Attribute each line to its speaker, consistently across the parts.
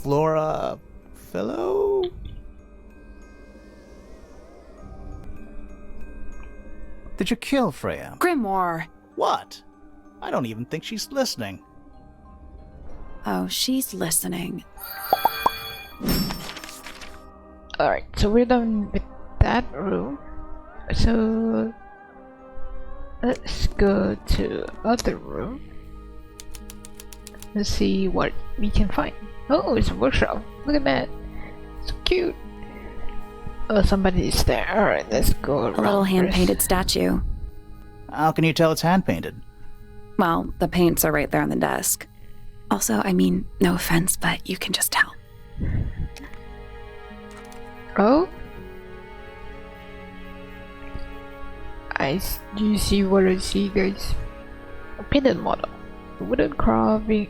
Speaker 1: Flora... Fellow? Did you kill Freya?
Speaker 2: Grimoire!
Speaker 1: What? I don't even think she's listening.
Speaker 2: Oh, she's listening.
Speaker 3: Alright, so we're done with that room. So let's go to other room. Let's see what we can find. Oh, it's a workshop. Look at that. So cute. Oh, somebody's there. Alright, let's go around.
Speaker 2: A little hand-painted statue.
Speaker 1: How can you tell it's hand-painted?
Speaker 2: Well, the paints are right there on the desk. Also, I mean, no offense, but you can just tell.
Speaker 3: Oh? Do you see what I see, guys? A painted model. A wooden carving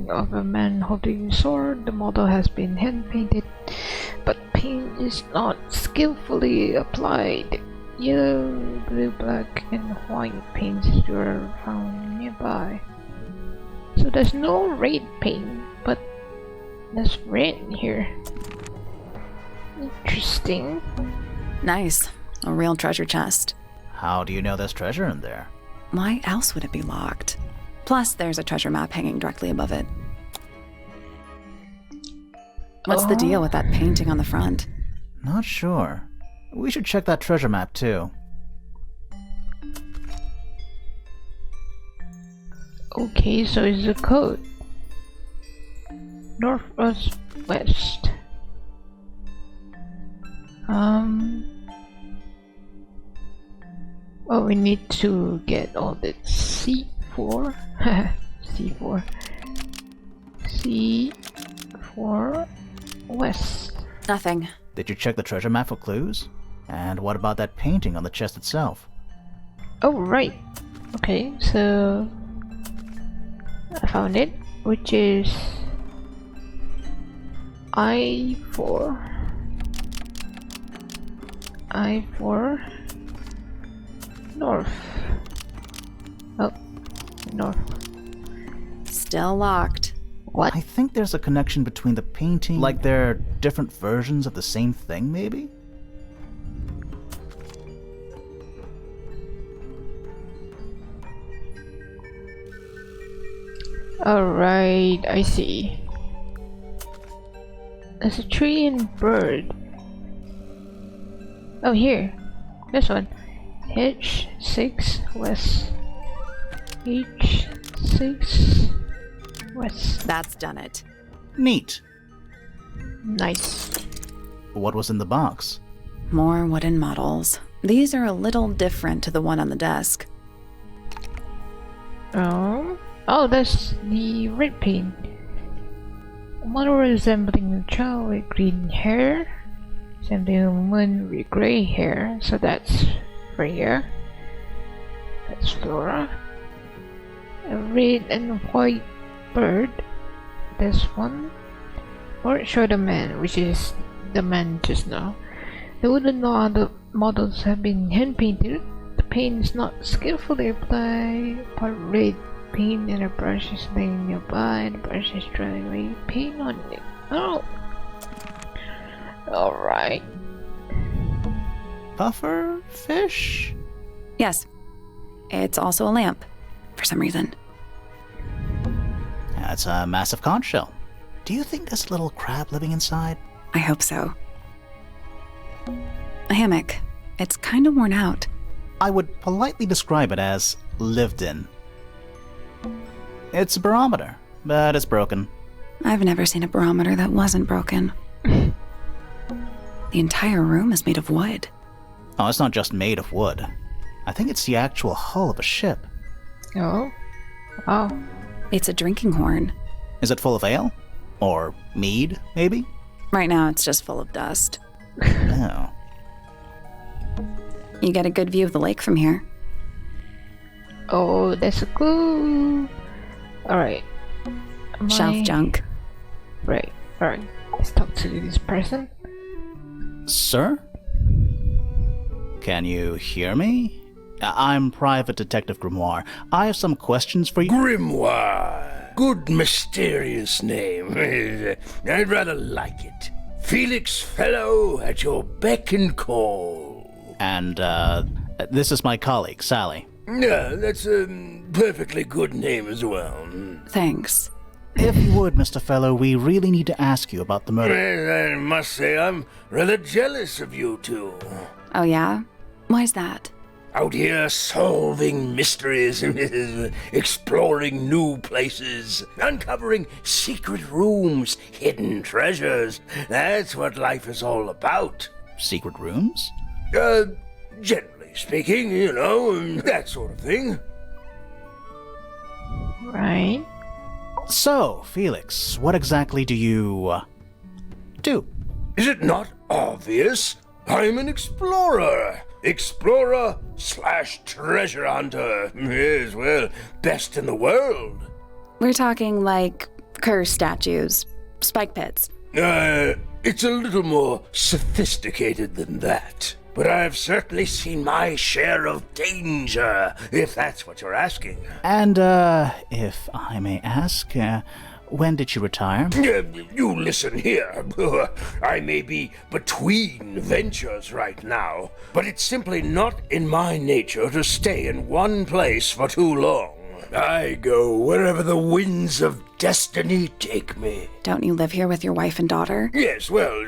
Speaker 3: of a man holding a sword. The model has been hand-painted, but paint is not skillfully applied. Yellow, blue, black, and white paints were found nearby. So there's no red paint, but there's red here. Interesting.
Speaker 2: Nice. A real treasure chest.
Speaker 1: How do you know there's treasure in there?
Speaker 2: Why else would it be locked? Plus, there's a treasure map hanging directly above it. What's the deal with that painting on the front?
Speaker 1: Not sure. We should check that treasure map too.
Speaker 3: Okay, so it's a code. Northwest west. Oh, we need to get all the C4. C4. C4 west.
Speaker 2: Nothing.
Speaker 1: Did you check the treasure map for clues? And what about that painting on the chest itself?
Speaker 3: Oh, right. Okay, so I found it, which is I4. I4 north. Oh, north.
Speaker 2: Still locked.
Speaker 3: What?
Speaker 1: I think there's a connection between the painting, like they're different versions of the same thing, maybe?
Speaker 3: Alright, I see. There's a tree and bird. Oh, here. This one. H6 west. H6 west.
Speaker 2: That's done it.
Speaker 1: Neat.
Speaker 3: Nice.
Speaker 1: What was in the box?
Speaker 2: More wooden models. These are a little different to the one on the desk.
Speaker 3: Oh. Oh, that's the red paint. A model resembling a child with green hair. Resembling a woman with grey hair. So that's Freya. That's Flora. A red and white bird. This one. Or show the man, which is the man just now. The wooden models have been hand painted. The paint is not skillfully applied. Part red paint and a brush is laying nearby. The brush is dry away paint on it. Oh! Alright.
Speaker 1: Puffer fish?
Speaker 2: Yes. It's also a lamp, for some reason.
Speaker 1: That's a massive conch shell. Do you think there's a little crab living inside?
Speaker 2: I hope so. A hammock. It's kind of worn out.
Speaker 1: I would politely describe it as lived in. It's a barometer, but it's broken.
Speaker 2: I've never seen a barometer that wasn't broken. The entire room is made of wood.
Speaker 1: Oh, it's not just made of wood. I think it's the actual hull of a ship.
Speaker 3: Oh? Oh.
Speaker 2: It's a drinking horn.
Speaker 1: Is it full of ale? Or mead, maybe?
Speaker 2: Right now it's just full of dust.
Speaker 1: Oh.
Speaker 2: You get a good view of the lake from here.
Speaker 3: Oh, that's a clue. Alright.
Speaker 2: Shelf junk.
Speaker 3: Right. Alright. Let's talk to this person.
Speaker 1: Sir? Can you hear me? I'm Private Detective Grimoire. I have some questions for you.
Speaker 4: Grimoire! good mysterious name. I'd rather like it. Felix Fellow at your beck and call.
Speaker 1: And, this is my colleague, Sally.
Speaker 4: Yeah, that's a perfectly good name as well.
Speaker 2: Thanks.
Speaker 1: If you would, Mr. Fellow, we really need to ask you about the murder.
Speaker 4: I must say I'm rather jealous of you two.
Speaker 2: Oh, yeah? Why's that?
Speaker 4: Out here solving mysteries, exploring new places, uncovering secret rooms, hidden treasures. That's what life is all about.
Speaker 1: Secret rooms?
Speaker 4: Generally speaking, that sort of thing.
Speaker 3: Right.
Speaker 1: So, Felix, what exactly do you, do?
Speaker 4: Is it not obvious? I'm an explorer. Explorer/treasure hunter. Yes, well, best in the world.
Speaker 2: We're talking like curse statues, spike pits.
Speaker 4: It's a little more sophisticated than that. But I've certainly seen my share of danger, if that's what you're asking.
Speaker 1: And, if I may ask, when did you retire?
Speaker 4: You listen here. I may be between ventures right now, but it's simply not in my nature to stay in one place for too long. I go wherever the winds of destiny take me.
Speaker 2: Don't you live here with your wife and daughter?
Speaker 4: Yes, well,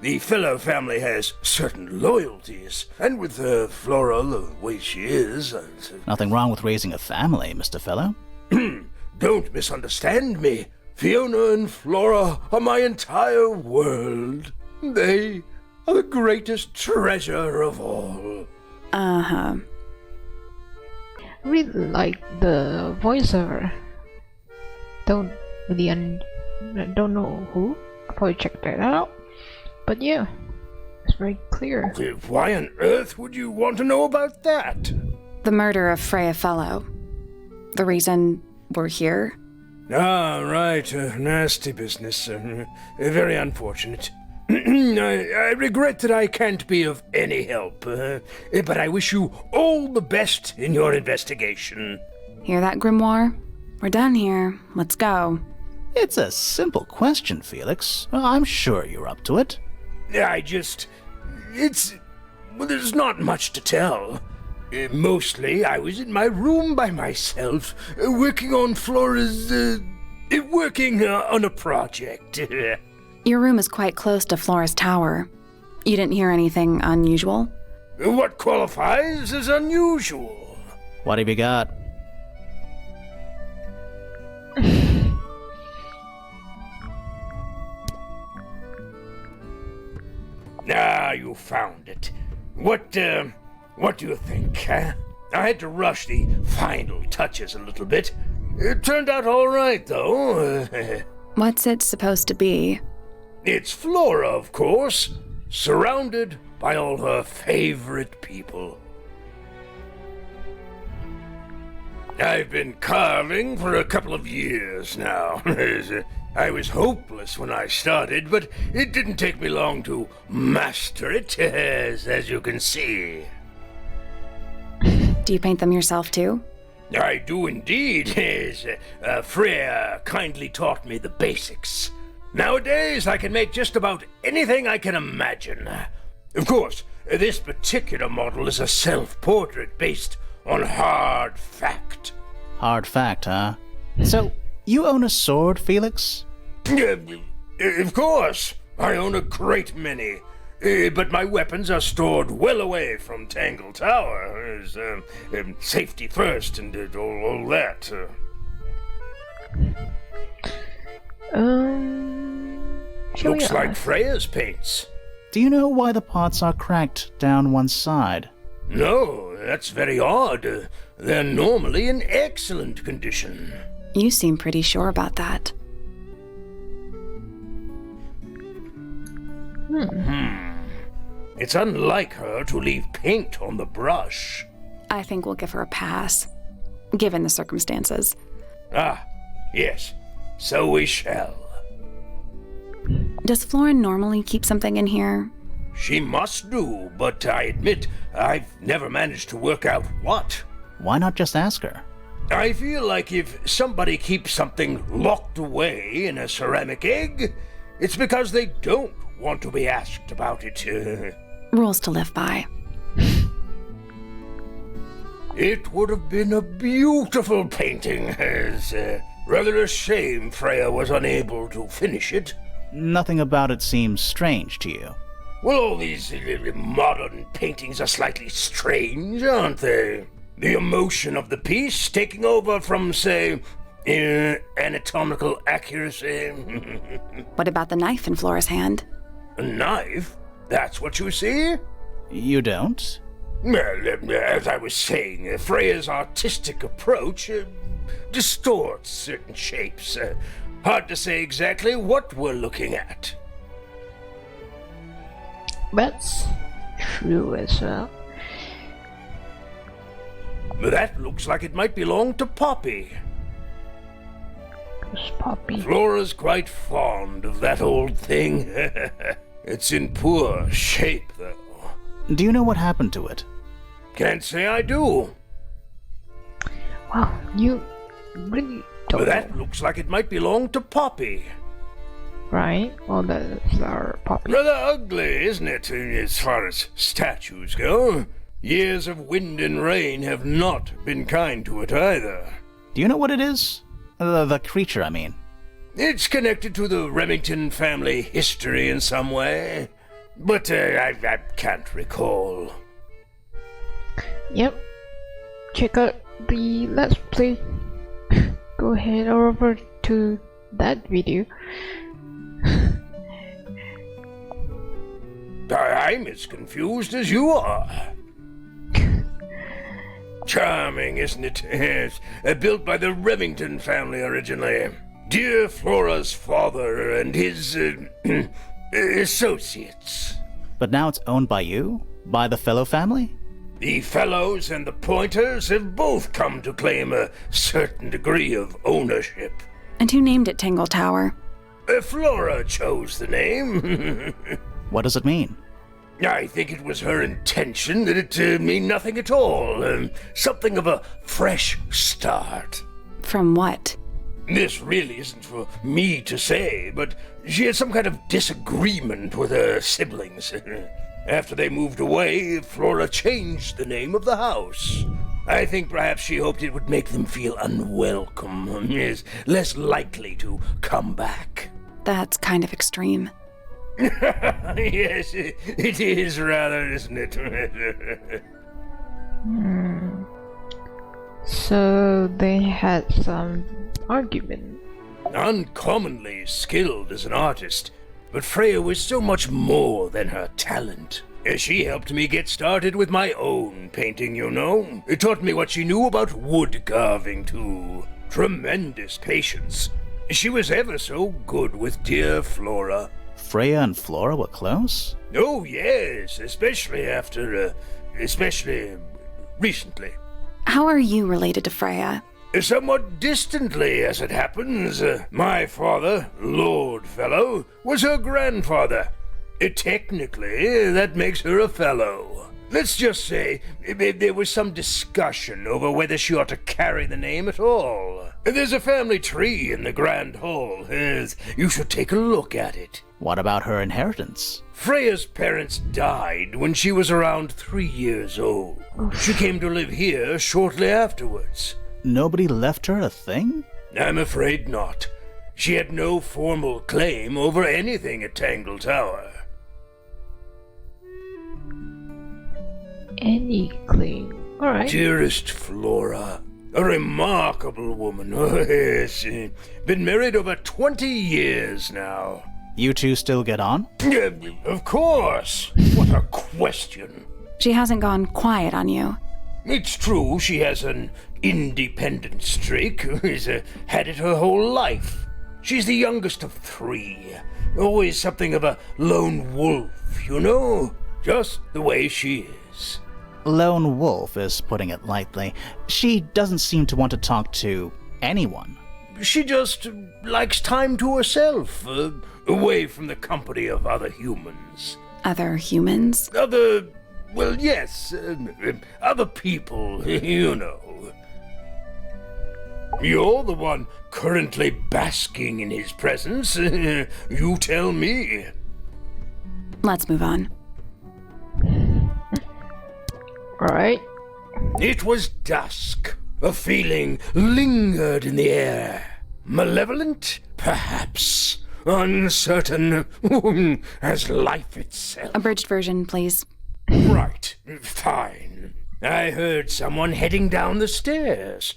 Speaker 4: the Fellow family has certain loyalties, and with Flora the way she is...
Speaker 1: Nothing wrong with raising a family, Mr. Fellow.
Speaker 4: Don't misunderstand me. Fiona and Flora are my entire world. They are the greatest treasure of all.
Speaker 2: Uh-huh.
Speaker 3: Really like the voiceover. Don't know who. I'll probably check that out. But yeah, it's very clear.
Speaker 4: Why on earth would you want to know about that?
Speaker 2: The murder of Freya Fellow. The reason we're here.
Speaker 4: Ah, right. Nasty business. Very unfortunate. I regret that I can't be of any help, but I wish you all the best in your investigation.
Speaker 2: Hear that, Grimoire? We're done here. Let's go.
Speaker 1: It's a simple question, Felix. I'm sure you're up to it.
Speaker 4: There's not much to tell. Mostly, I was in my room by myself, working on Flora's, on a project.
Speaker 2: Your room is quite close to Flora's tower. You didn't hear anything unusual?
Speaker 4: What qualifies as unusual?
Speaker 1: What have you got?
Speaker 4: Ah, you found it. What do you think, huh? I had to rush the final touches a little bit. It turned out all right, though.
Speaker 2: What's it supposed to be?
Speaker 4: It's Flora, of course, surrounded by all her favorite people. I've been carving for a couple of years now. I was hopeless when I started, but it didn't take me long to master it, as you can see.
Speaker 2: Do you paint them yourself too?
Speaker 4: I do indeed. Freya kindly taught me the basics. Nowadays, I can make just about anything I can imagine. Of course, this particular model is a self-portrait based on hard fact.
Speaker 1: Hard fact, huh? So, you own a sword, Felix?
Speaker 4: Of course. I own a great many. But my weapons are stored well away from Tangle Tower. Safety first and all that. Looks like Freya's paints.
Speaker 1: Do you know why the pots are cracked down one side?
Speaker 4: No, that's very odd. They're normally in excellent condition.
Speaker 2: You seem pretty sure about that.
Speaker 4: It's unlike her to leave paint on the brush.
Speaker 2: I think we'll give her a pass, given the circumstances.
Speaker 4: Ah, yes. So we shall.
Speaker 2: Does Flora normally keep something in here?
Speaker 4: She must do, but I admit I've never managed to work out what.
Speaker 1: Why not just ask her?
Speaker 4: I feel like if somebody keeps something locked away in a ceramic egg, it's because they don't want to be asked about it.
Speaker 2: Rules to live by.
Speaker 4: It would have been a beautiful painting. It's rather a shame Freya was unable to finish it.
Speaker 1: Nothing about it seems strange to you.
Speaker 4: Well, all these modern paintings are slightly strange, aren't they? The emotion of the piece taking over from, say, anatomical accuracy.
Speaker 2: What about the knife in Flora's hand?
Speaker 4: A knife? That's what you see?
Speaker 1: You don't?
Speaker 4: Well, as I was saying, Freya's artistic approach distorts certain shapes. Hard to say exactly what we're looking at.
Speaker 3: That's true as well.
Speaker 4: That looks like it might belong to Poppy.
Speaker 3: Who's Poppy?
Speaker 4: Flora's quite fond of that old thing. It's in poor shape, though.
Speaker 1: Do you know what happened to it?
Speaker 4: Can't say I do.
Speaker 3: Wow, you really don't
Speaker 4: That
Speaker 3: know,
Speaker 4: looks like it might belong to Poppy.
Speaker 3: right? Well, that's our Poppy.
Speaker 4: Rather ugly, isn't it, as far as statues go? Years of wind and rain have not been kind to it either.
Speaker 1: Do you know what it is? The creature, I mean.
Speaker 4: It's connected to the Remington family history in some way, but I can't recall.
Speaker 3: Yep. Check out the Let's Play. Go ahead over to that video.
Speaker 4: I'm as confused as you are. Charming, isn't it? Yes, built by the Remington family originally. Dear Flora's father and his associates.
Speaker 1: But now it's owned by you? By the Fellow family?
Speaker 4: The Fellows and the Pointers have both come to claim a certain degree of ownership.
Speaker 2: And who named it Tangle Tower?
Speaker 4: Flora chose the name.
Speaker 1: What does it mean?
Speaker 4: I think it was her intention that it mean nothing at all. Something of a fresh start.
Speaker 2: From what?
Speaker 4: This really isn't for me to say, but she had some kind of disagreement with her siblings. After they moved away, Flora changed the name of the house. I think perhaps she hoped it would make them feel unwelcome, is less likely to come back.
Speaker 2: That's kind of extreme.
Speaker 4: Yes, it is rather, isn't it?
Speaker 3: So they had some argument.
Speaker 4: Uncommonly skilled as an artist, but Freya was so much more than her talent. She helped me get started with my own painting, you know. It taught me what she knew about wood carving, too. Tremendous patience. She was ever so good with dear Flora.
Speaker 1: Freya and Flora were close?
Speaker 4: Oh, yes, especially recently.
Speaker 2: How are you related to Freya?
Speaker 4: Somewhat distantly, as it happens. My father, Lord Fellow, was her grandfather. Technically, that makes her a fellow. Let's just say there was some discussion over whether she ought to carry the name at all. There's a family tree in the Grand Hall. You should take a look at it.
Speaker 1: What about her inheritance?
Speaker 4: Freya's parents died when she was around 3 years old. She came to live here shortly afterwards.
Speaker 1: Nobody left her a thing?
Speaker 4: I'm afraid not. She had no formal claim over anything at Tangle Tower.
Speaker 3: Any claim. Alright.
Speaker 4: Dearest Flora, a remarkable woman. Yes, been married over 20 years now.
Speaker 1: You two still get on?
Speaker 4: Of course. What a question.
Speaker 2: She hasn't gone quiet on you.
Speaker 4: It's true she has an independent streak. She's had it her whole life. She's the youngest of 3. Always something of a lone wolf, you know? Just the way she is.
Speaker 1: Lone wolf is putting it lightly. She doesn't seem to want to talk to anyone.
Speaker 4: She just likes time to herself, away from the company of other humans.
Speaker 2: Other humans?
Speaker 4: Well, yes, other people, you know. You're the one currently basking in his presence. You tell me.
Speaker 2: Let's move on.
Speaker 3: Alright.
Speaker 4: It was dusk. A feeling lingered in the air. Malevolent, perhaps. Uncertain, as life itself.
Speaker 2: Abridged version, please.
Speaker 4: Right, fine. I heard someone heading down the stairs,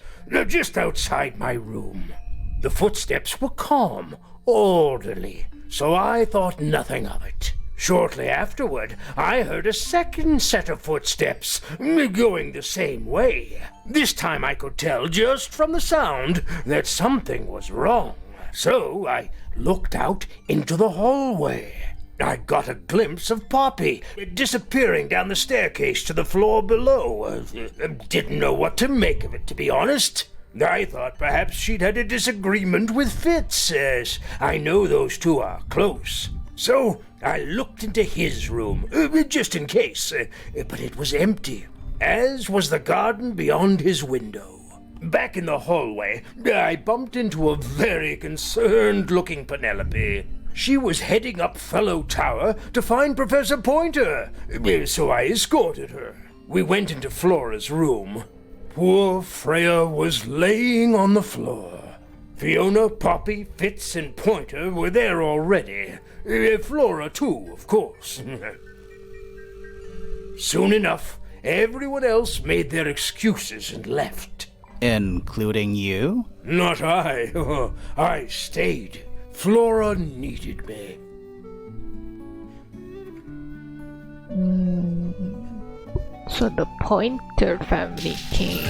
Speaker 4: just outside my room. The footsteps were calm, orderly, so I thought nothing of it. Shortly afterward, I heard a second set of footsteps, going the same way. This time I could tell just from the sound that something was wrong. So I looked out into the hallway. I got a glimpse of Poppy disappearing down the staircase to the floor below. Didn't know what to make of it, to be honest. I thought perhaps she'd had a disagreement with Fitz, as I know those two are close. So I looked into his room, just in case, but it was empty, as was the garden beyond his window. Back in the hallway, I bumped into a very concerned-looking Penelope. She was heading up Fellow Tower to find Professor Pointer, so I escorted her. We went into Flora's room. Poor Freya was laying on the floor. Fiona, Poppy, Fitz, and Pointer were there already. Flora, too, of course. Soon enough, everyone else made their excuses and left.
Speaker 1: Including you?
Speaker 4: Not I. I stayed. Flora needed me.
Speaker 3: So the Pointer family came.